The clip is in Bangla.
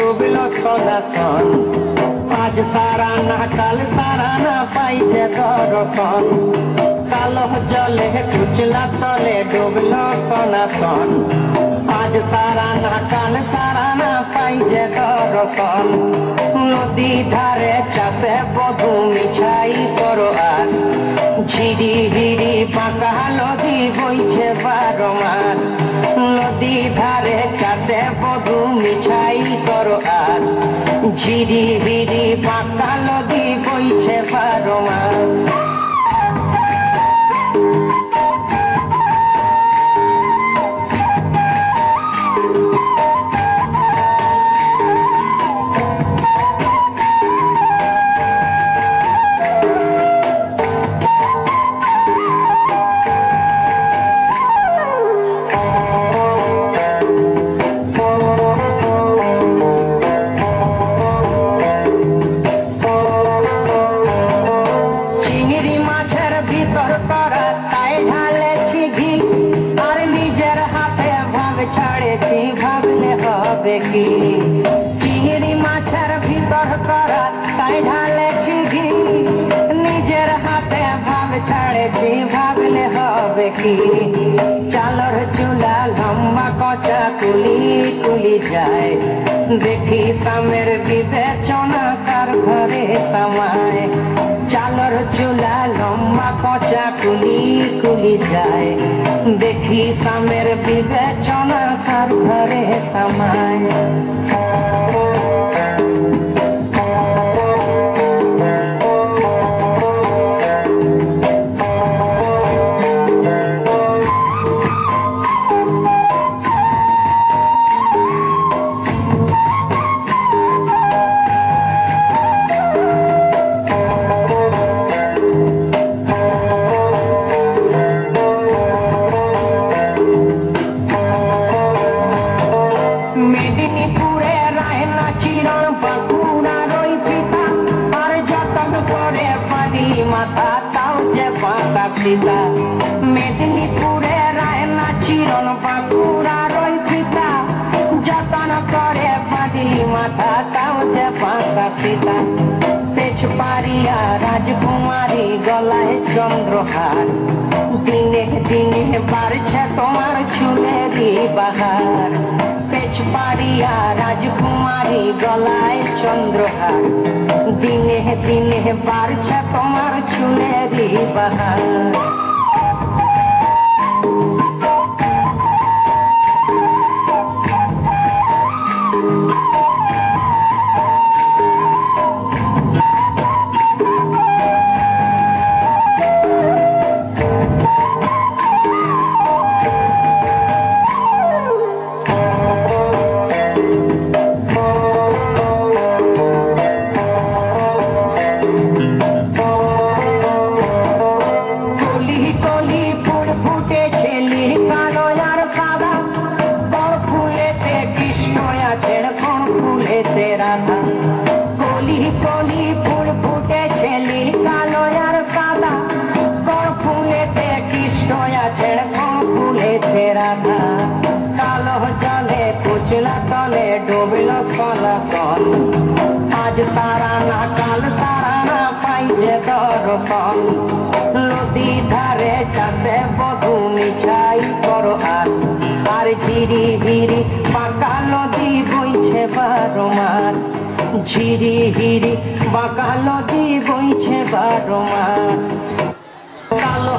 ডুবলো সনাতন। আজ সারা না কাল সারা না পাইছে দর্শন, কালো জলে কুচলা তলে ডুবলো সনাতন। আজ সারা না কাল সারা না পাইছে দর্শন, নদী ধারে চাষে বধু মিছাই করো আস। ঝিরি হিরি বাঁকা নদী বইছে 12 মাস, নদী ধারে চাষে বধু মিছাই করো আস। ঝিরি হিরি বাঁকা নদী বইছে 12 মাস। ভাবলে হবে কি চিংড়ি মাছের ভিতর করা তাই ঢালেছি ঘি, নিজের হাতে ভাব ছাড়েছি ভাবলে হবে কি। চালর চুলা লম্বা কচা কুলি কুলি যায়, দেখি সামের বিবেচনা কার ঘরে সামায়। চালর চুলা লম্বা কচা কুলি কুলি যায়, দেখি সামের বিবেচনা কার ঘরে সামায়। মাথা তাও যে পাতা সীতা, মেদিনীপুরে রায়না চিরন বাঁকুড়ার ওই পিতা, যতন করে বাঁধি মাথা তাও যে পাতা সীতা। পেছ পারিয়া রাজকুমারী গলায় চন্দ্রহার, দিনে দিনে বাড়ছে তোমার চুলেরই বাহার। পেছ পারিয়া রাজকুমারী গলায় চন্দ্রহার, দিনে দিনে বাড়ছে তোমার চুলেরই বাহার। কলি কলি ফুল ফুটেছে নীল কালো আর সাদা, কোন ফুলেতে কৃষ্ণ আছে কোন ফুলেতে রাধা। কালো জলে কুচলা তলে ডুবলো সনাতন, আজ সারা না কাল সারা না পাইছে দর্শন, নদী ধারে চাষে বধু মিছাই করো আস। আর ঝিরি হিরি বাঁকা নদী বইছে 12 মাস, ঝিরি হিরি বাঁকা নদী বইছে 12 মাস। কালো